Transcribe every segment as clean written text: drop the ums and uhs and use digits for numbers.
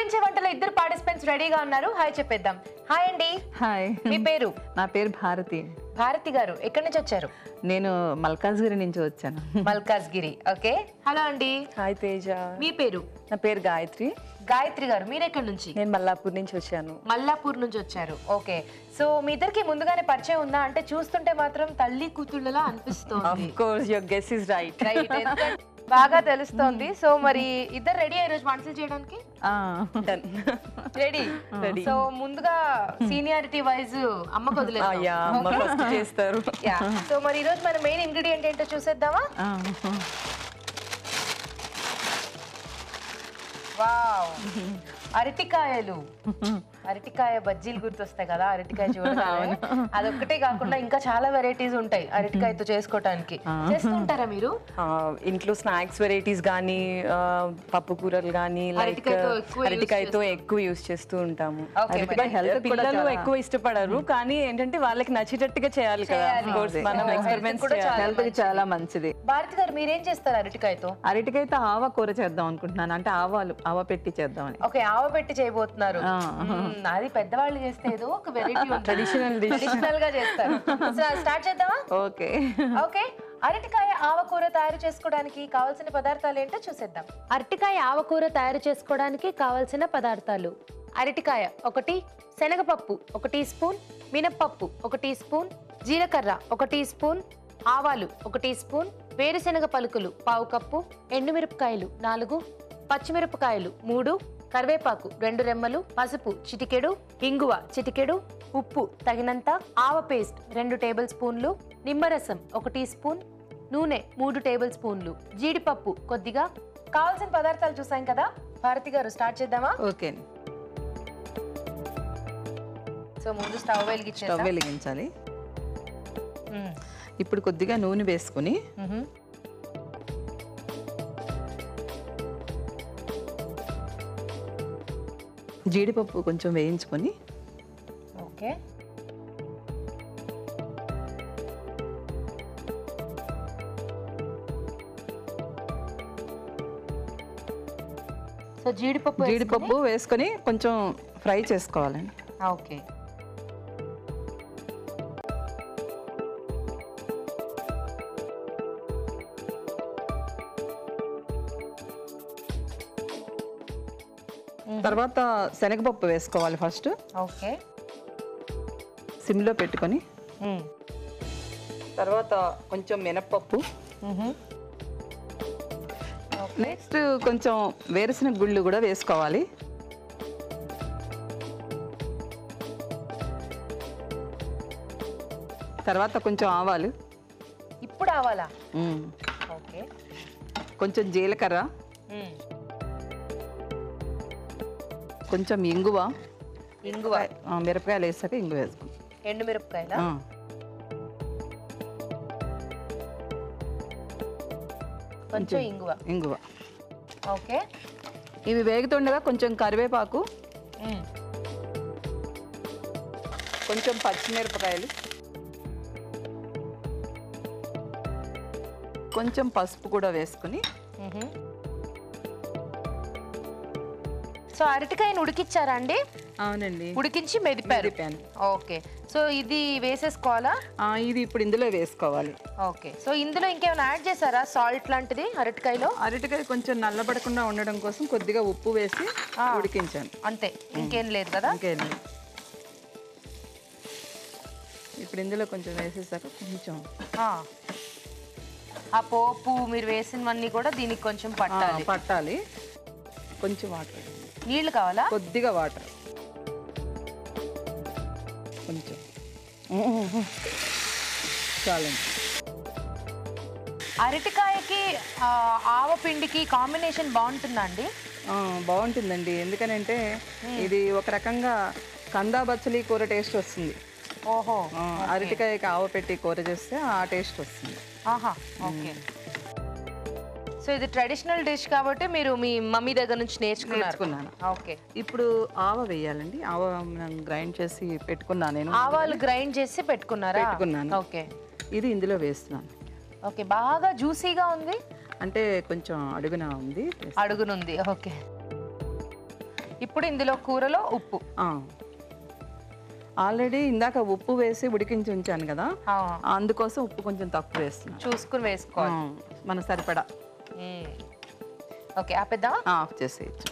అలరించే వంటలో ఇద్దరు పార్టిసిపెంట్స్ రెడీగా ఉన్నారు. హాయ్ చెప్పేద్దాం. హాయ్ అండి. హాయ్. మీ పేరు? నా పేరు భారతి. భారతి గారు ఎక్కడి నుంచి వచ్చారు? నేను మల్కాజ్గిరి నుంచి వచ్చాను. మల్కాజ్గిరి. ఓకే. హలో అండి. హాయ్ తేజ. మీ పేరు? నా పేరు గాయత్రి. గాయత్రి గారు మీరు ఎక్కడి నుంచి? నేను మల్లాపూర్ నుంచి వచ్చాను. మల్లాపూర్ నుంచి వచ్చారు. ఓకే. సో మీ ఇద్దరికి ముందుగానే పరిచయం ఉందా? అంటే చూస్తుంటే మాత్రం తల్లి కూతుళ్ళలా అనిపిస్తుంది. Of course your guess is right. బాగా తెలుస్తోంది. సో మరి ఇద్దరు రెడీ ఈ రోజు వంటలు చేయడానికి? డన్. రెడీ. సో ముందుగా సీనియారిటీ వైజ్ అమ్మకు వదిలేద్దాం. యా అమ్మ ఫస్ట్ చేస్తారు. యా. సో మరి ఈ రోజు మన మెయిన్ ఇంగ్రీడియంట్ ఏంటో చూసేద్దామా? వావ్, అరటికాయలు. అరటికాయ బజ్జీలు గుర్తొస్తాయి కదా అరటికాయ చూడగానే. అదొక్కటే కాకుండా ఇంకా చాలా వెరైటీస్ ఉంటాయి అరటికాయతో చేసుకోవటానికి. చేస్తుంటారా మీరు? ఇంట్లో స్నాక్స్ వెరైటీస్ కానీ పప్పు కూరలు కానీ లైక్ అరటికాయతో ఎక్కువ యూస్ చేస్తూ ఉంటాము. పిల్లలు ఎక్కువ ఇష్టపడరు కానీ ఏంటంటే వాళ్ళకి నచ్చేటట్టుగా చేయాలి కదా. మనం ఎక్స్పెరిమెంట్స్ హెల్త్ కి చాలా మంచిది. భారతి గారు మీరేం చేస్తారు అరటికాయతో? అరటికాయతో ఆవ కూర చేద్దాం అనుకుంటున్నాను. అంటే ఆవ పెట్టి చేద్దామని. ఓకే, ఆవ పెట్టి చేయబోతున్నారు. అది పెద్దవాళ్ళు చేస్తే ఏదో ఒక వెరైటీ ట్రెడిషనల్ గా చేస్తారు. స్టార్ట్ చేద్దామా? ఓకే. ఓకే. అరటికాయ ఆవకూర తయారు చేసుకోవడానికి కావాల్సిన పదార్థాలు ఏంటో చూసేద్దాం. అరటికాయ ఆవకూర తయారు చేసుకోవడానికి కావాల్సిన పదార్థాలు: అరటికాయ 1, శనగపప్పు 1 టీ స్పూన్, మినప్పప్పు 1 టీ స్పూన్, జీలకర్ర 1 టీ స్పూన్, ఆవాలు 1 టీ స్పూన్, వేరుశెనగ పలుకులు 1/2 కప్పు, ఎండుమిరపకాయలు 4, పచ్చిమిరపకాయలు 3, కరివేపాకు 2 రెమ్మలు, పసుపు చిటికెడు, ఇంగువ చిటికెడు, ఉప్పు తగినంత, ఆవ పేస్ట్ 2 టేబుల్ స్పూన్లు, నిమ్మరసం 1 టీ స్పూన్, నూనె 3 టేబుల్ స్పూన్లు, జీడిపప్పు కొద్దిగా. కావాల్సిన పదార్థాలు చూసాం కదా. భారతి గారు స్టార్ట్ చేద్దామా? ఓకే. సో ముందు స్టవ్ వెలిగించాలి. ఇప్పుడు కొద్దిగా నూనె వేసుకుని జీడిపప్పు కొంచెం వేయించుకొని ఓకే సో జీడిపప్పు వేసుకొని కొంచెం ఫ్రై చేసుకోవాలండి. ఓకే. తర్వాత శనగపప్పు వేసుకోవాలి ఫస్ట్. ఓకే. సిమ్లో పెట్టుకొని తర్వాత కొంచెం మినప్పప్పు, నెక్స్ట్ కొంచెం వేరుశనగ గుళ్ళు కూడా వేసుకోవాలి. తర్వాత కొంచెం ఆవాలు. ఇప్పుడు ఆవాలా? ఓకే. కొంచెం జీలకర్ర, కొంచెం ఇంగువ. మిరపకాయలు వేసాక ఇంగువ వేసుకుంటాం. ఎండు మిరపకాయల కొంచెం ఇంగువ. ఓకే. ఇవి వేగుతుండగా కొంచెం కరివేపాకు, కొంచెం పచ్చిమిరపకాయలు, కొంచెం పసుపు కూడా వేసుకుని. సో అరటికాయని ఉడికిచ్చారా అండి? అవునండి, ఉడికించి మెదిపారు. ఓకే. సో ఇది వేసేసుకోవాలా? ఇది ఇప్పుడు ఇందులో వేసుకోవాలి. ఓకే. సో ఇందులో ఇంకేమైనా యాడ్ చేశారా? సాల్ట్ లాంటిది అరటికాయలో? అరటికాయ కొంచెం నల్లబడకుండా ఉండడం కోసం కొద్దిగా ఉప్పు వేసి ఉడికించాను. అంతే, ఇంకేం లేదు కదా? ఇంకేం లేదు. ఇప్పుడు ఇందులో కొంచెం వేసేసాక కొంచెం ఆ పోపు మీరు వేసినవన్నీ కూడా దీనికి కొంచెం పట్టాలి. కొంచెం వాటర్, నీళ్లు కావాలా? కొద్దిగా వాటర్, కొంచెం చాలండి. అరటికాయకి ఆవపిండికి కాంబినేషన్ బాగుంటుందా అండి? బాగుంటుందండి. ఎందుకనంటే ఇది ఒక రకంగా కందా బచ్చలి కూర టేస్ట్ వస్తుంది. ఓహో. అరటికాయకి ఆవ పెట్టి కూర చేస్తే ఆ టేస్ట్ వస్తుంది. ఓకే. సో ఇది ట్రెడిషనల్ డిష్ కాబట్టి మీరు మీ మమ్మీ దగ్గర నుంచి నేర్చుకున్నాను. ఓకే. ఇప్పుడు ఆవ వేయాలండి. ఆవ గ్రైండ్ చేసి పెట్టుకున్నాను నేను. ఆవాలు గ్రైండ్ చేసి పెట్టుకున్నాను. ఓకే. ఇది ఇందులో వేస్తున్నాను. ఓకే. బాగా జ్యూసీగా ఉంది అంటే కొంచెం అడుగున ఉంది. అడుగునుంది. ఓకే. ఇప్పుడు ఇందులో కూరలో ఉప్పు. ఆల్రెడీ ఇందాక ఉప్పు వేసి ఉడికించి ఉంచాను కదా, అందుకోసం ఉప్పు కొంచెం తక్కువ వేస్తున్నాను. చూసుకుని వేసుకోవాలి మన సరిపడా. ఓకే, ఆపేద్దాం. ఆఫ్ చేసేయచ్చు.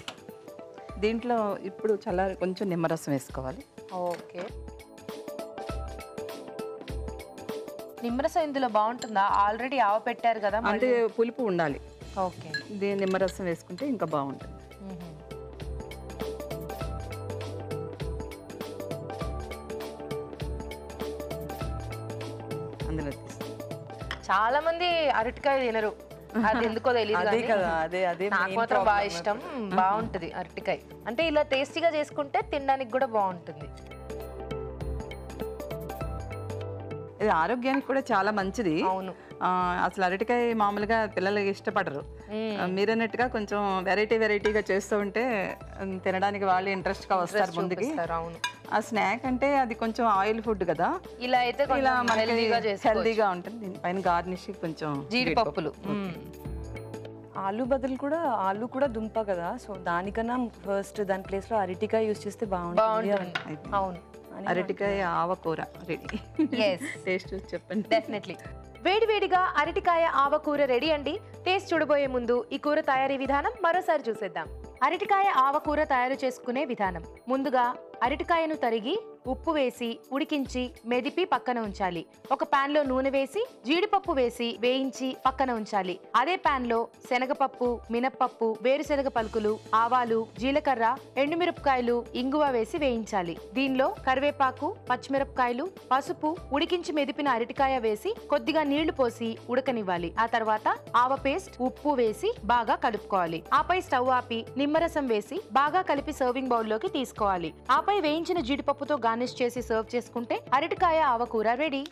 దీంట్లో ఇప్పుడు చల్లారి కొంచెం నిమ్మరసం వేసుకోవాలి. ఓకే, నిమ్మరసం ఇందులో బాగుంటుందా? ఆల్రెడీ ఆవ పెట్టారు కదా, అంటే పులుపు ఉండాలి. ఓకే, దీని నిమ్మరసం వేసుకుంటే ఇంకా బాగుంటుంది. అందులో చాలా మంది అరటికాయ తినరు, అది ఎందుకో తెలియదు. నాకు మాత్రం బాగా ఇష్టం, బాగుంటది అరటికాయ. అంటే ఇలా టేస్టీగా చేసుకుంటే తినడానికి కూడా బాగుంటుంది. ఇది ఆరోగ్యానికి కూడా చాలా మంచిది. అవును, అసలు అరటికాయ మామూలుగా పిల్లలు ఇష్టపడరు. మీరన్నట్టుగా కొంచెం వెరైటీగా చేస్తూ ఉంటే తినడానికి వాళ్ళు ఇంట్రెస్ట్ గా వస్తారు ముందుకి. అవును, ఆ స్నాక్ అంటే అది కొంచెం ఆయిల్ ఫుడ్ కదా, ఇలా అయితే ఇలా హెల్దీగా ఉంటుంది. దీనిపైన గార్నిష్ కొంచెం జీడిపప్పులు. ఆలు బదులు కూడా ఆలు కూడా దుంప కదా, సో దానికన్నా ఫస్ట్ దాని ప్లేస్ లో అరటికాయ యూస్ చేస్తే బాగుంటుంది. అవును, అరటికాయ ఆవకూర రెడీ. టేస్ట్ చెప్పండి. డెఫినెట్లీ. వేడివేడిగా అరటికాయ ఆవకూర రెడీ అండి. టేస్ట్ చూడబోయే ముందు ఈ కూర తయారీ విధానం మరోసారి చూసేద్దాం. అరటికాయ ఆవకూర తయారు చేసుకునే విధానం. ముందుగా అరటికాయను తరిగి ఉప్పు వేసి ఉడికించి మెదిపి పక్కన ఉంచాలి. ఒక పాన్ లో నూనె వేసి జీడిపప్పు వేసి వేయించి పక్కన ఉంచాలి. అదే పాన్ లో శనగపప్పు, మినప్పప్పు, వేరుశనగ పలుకులు, ఆవాలు, జీలకర్ర, ఎండుమిరపకాయలు, ఇంగువ వేసి వేయించాలి. దీనిలో కరివేపాకు, పచ్చిమిరపకాయలు, పసుపు, ఉడికించి మెదిపిన అరటికాయ వేసి కొద్దిగా నీళ్లు పోసి ఉడకనివ్వాలి. ఆ తర్వాత ఆవ పేస్ట్, ఉప్పు వేసి బాగా కలుపుకోవాలి. ఆపై స్టవ్ ఆపి నిమ్మరసం వేసి బాగా కలిపి సర్వింగ్ బౌల్ లోకి తీసుకోవాలి. ఆపై వేయించిన జీడిపప్పుతో గార్నిష్ చేసి సర్వ్ చేసుకుంటే అరటికాయ ఆవకూర రెడీ.